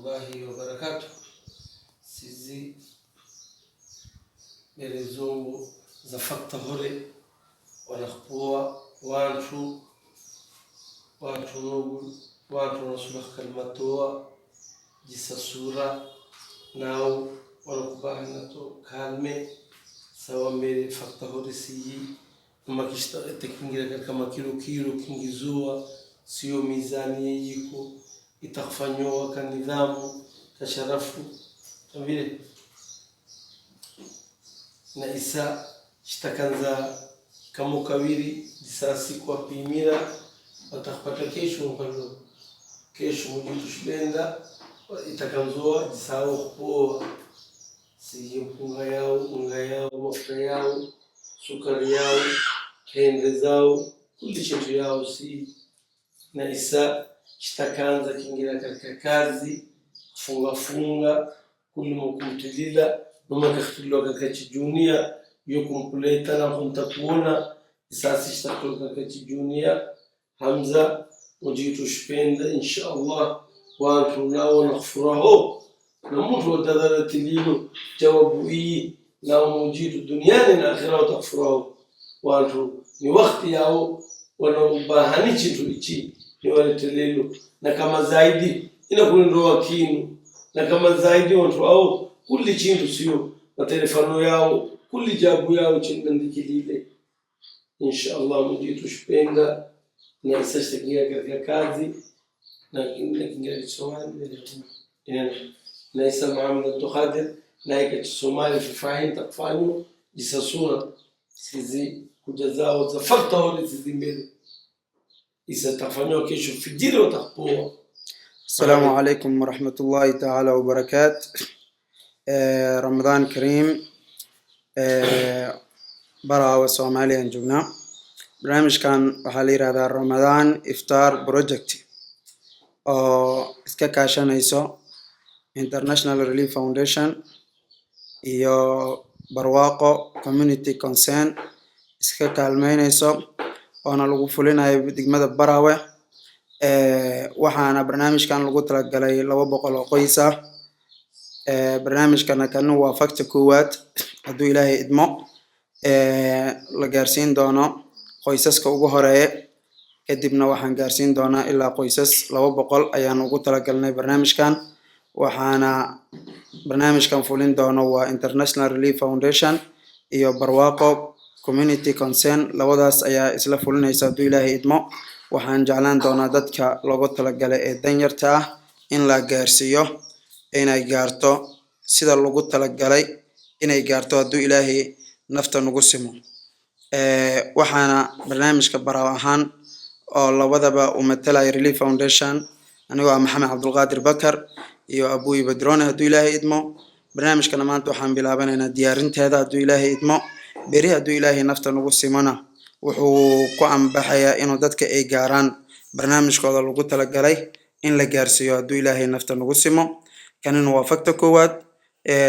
الله وبركاته. سيزي برزو زفت هوري ونخبوا وانشو نقول وانشو نسلخ كلمتوا جيسا سورة ناو ونقباه نتو كالمي سوا ميري فت هوري سيجي نما كشتا تكينجي كما كيلو كينجيزوا سيو ميزانية يكو itakufanywa kwa nidhamu tasharafu vile na isa shitakanza kama kawiri disasi kwa pimira watakapata kesho mpando kesho mujitushbenda itakanzoa disao kwa si unga yao mafuta yao sukari yao kende zao kuli chenjo yao si na isa shitakanza kingira katika kazi funga kulimo kumtilila noma kakhtilwa kakachijunia yokumkuleta na kumtakuona isasi shitatoka kakachijunia Hamza ujitu shpenda insha Allah wa tunao naghfurahu na mtu watadhara tililo jawabu hii na mujitu duniani na akhira utaghfurahu watu ni wakati yao wanaubahani chitu ichi ni waletelelo na kama zaidi inakuondoa kinu na kama zaidi watu au kuli chindu sio na telefano yao kuli jabu yao chinandikilile inshallah mujitu shpenda na sasa katika kazi na kinga Somali na isa Muhammad Tukhadir na ika Somali fifahin takfanyo jisasuna sizi kujazao zafarta hori sizi mbele السلام عليكم ورحمة الله تعالى وبركاته. رمضان كريم. برا وسومالي أنجمنا برنامج كان بحالي هذا رمضان إفطار بروجكت إسكا عشان يسو International Relief Foundation iyo barwaaqo community concern iska kaalmeynayso oona lagu fulinayo degmada Barawe waxaana barnaamijkan lagu talagalay 200 oo qoys ah barnaamijkan kan waa fakta koowaad haduu Ilaahay idmo la gaarsiin doono qoysaska ugu horeeya kadibna waxaan gaarsiin doonaa ilaa qoysas 200 ayaan ugu talagalnay barnaamijkan waxaana barnaamijkan fulin doono waa International Relief Foundation iyo barwaaqo community concern labadaas ayaa isla fulinaysa haduu Ilaahay idmo waxaan jeclaan doonaa dadka loogu talagalay ee danyarta ah in la gaarsiiyo inay gaarto sida loogu talagalay inay gaarto haduu Ilaahay nafta nagu simo waxaana barnaamijka Baraw ahaan oo labadaba u matalay Relief Foundation anigoo Maxamed Abdulqaadir Bakar iyo Abuy Badrone haduu Ilaahay idmo barnaamijkan maanta waxaan bilaabanaynaa diyaarinteeda haduu Ilaahay idmo beri haduu Ilaahay nafta nagu simona wuxuu ku ambaxaya inuu dadka ay gaaraan barnaamijkooda lagu talagalay in la gaarsiiyo haduu Ilaahay nafta nagu simo kanina waa fakta koowaad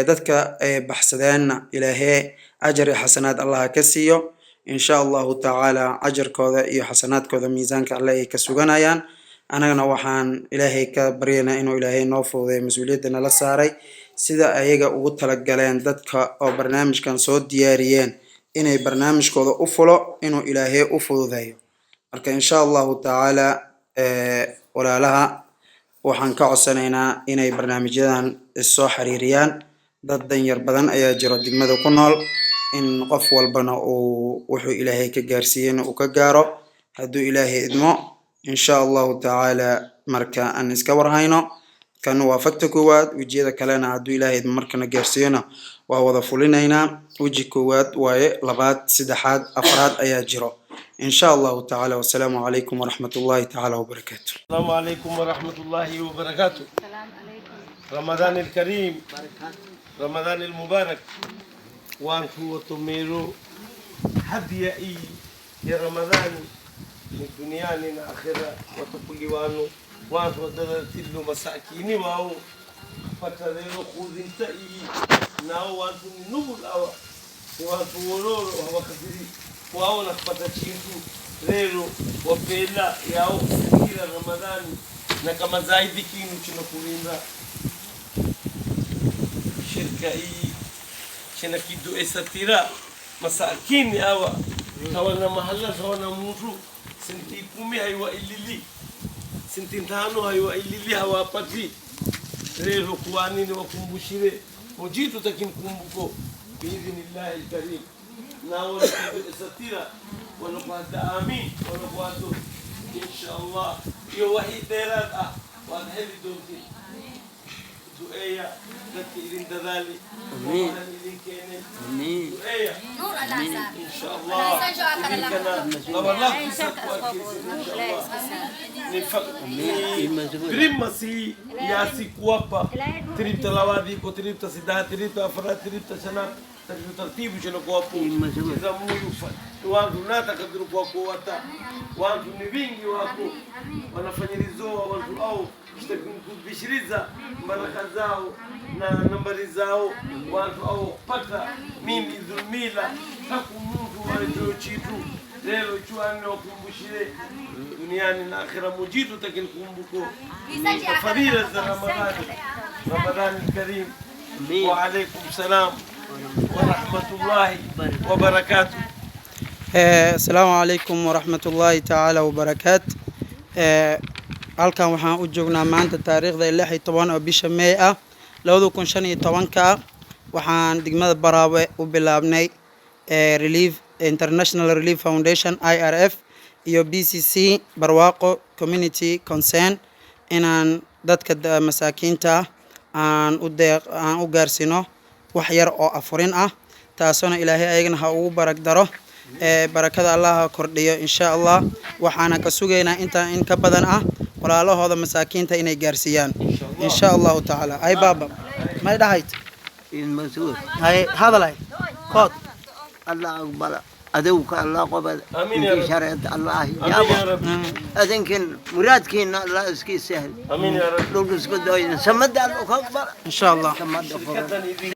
dadka ay baxsadeen Ilaahay ajr iyo xasanaad Allah ka siiyo insha Allah ta'ala ajrkooda iyo xasanaadkooda miisaanka Allah ay ka suganayaan anagana waxaan Ilaahay ka baryaynaa inuu Ilaahay noo fududeeyo mas'uuliyadana la saaray sida ayaga ugu talagaleen dadka oo barnaamijkan soo diyaariyeen inay barnaamijkooda u fulo inuu Ilaahay u fududeeyo marka insha Allah ta'ala walaalaha waxaan ka codsanaynaa inay barnaamijyadan soo xiriiriyaan dad danyar badan ayaa jiro degmada ku nool in qof walbana uu wuxuu Ilaahay ka gaarsiiyay uu ka gaaro haduu Ilaahay idmo insha Allah ta'ala marka aan iska warhayno kan waa fakta koowaad wajiyada kalena haduu Ilaahay idmo markana gaarsiiyana waa wada fulinaynaa waji koowaad waaye labaad saddexaad afraad ayaa jiro insha Allah ta'ala wassalamu alaykum wa rahmatullahi ta'ala wa barakatuh. Assalamu alaykum wa rahmatullahi wa barakatuh. Ramadan al-Karim Ramadan al-Mubarak وانتو وتميرو هدية يا رمضان من الدنيا لنا آخرة وتقولي وانتو ودلتلو مساكيني واو فتذيرو خذ انت ناو وانتو نبول أو وانتو ورور وهو كثيري واو نخبتا تشينتو ريرو وفيلا ياو سكير رمضان na kama zaidi kinu tunakulinda shirika hii chena kidu esatira masakini hawa hawana mahala hawana mtu senti 10 haiwa ilili senti 5 haiwa ilili hawapati leo kuani ni wakumbushire mujitu takinkumbuko biidhnillahi alkarim na wala kidu esatira wanapata amin wanapata inshallah yo wahidera wadheli donti du'aya لكن ذلك آمين آمين نور الله إن شاء الله الله إن شاء الله نفق تريم مسي ياسي كوابا تريم تلاوادي كو تريم تسيدا تريم تفراد تريم تسنا تريم ترتيب شنو كوابو إذا مو يفعل وانتو ناتا كدرو كوابو واتا وانتو نبيني واكو wanafanyirizoa watu au kubishiriza baraka zao na nambari zao watu au kupata mimi dhulmila haku mtu walicho chitu leo chuani wakumbushire duniani na akhira mujitu takinkumbuko fadhila za Ramadhani Karim wa alaykum salam wa rahmatullahi wa barakatuh. Assalamu alaykum wa rahmatullahi ta'ala wa barakatuh. halkan waxaan u joognaa maanta taariikhda 16 oo bisha May ah 2015 waxaan degmada Baraawe u bilaabnay Relief International Relief Foundation IRF iyo BCC Barwaaqo Community Concern inaan dadka masaakiinta aan u gaarsino wax yar oo afurin ah taasoo Ilaahay ayagana ha ugu barak daro barakada Allah kordhiyo insha Allah waxaana ka sugaynaa in ka badan ah walaalahooda masaakiinta inay gaarsiyaan insha Allah ta'ala ay baba ma dhahayd in masuul hay hadalay qod Allah akbar adawka Allah qabad amin ya shariat Allah ya rabbi adinkin muradkiina Allah iski sahl amin ya rabbi dulku isku dooyin samada Allah akbar insha Allah samada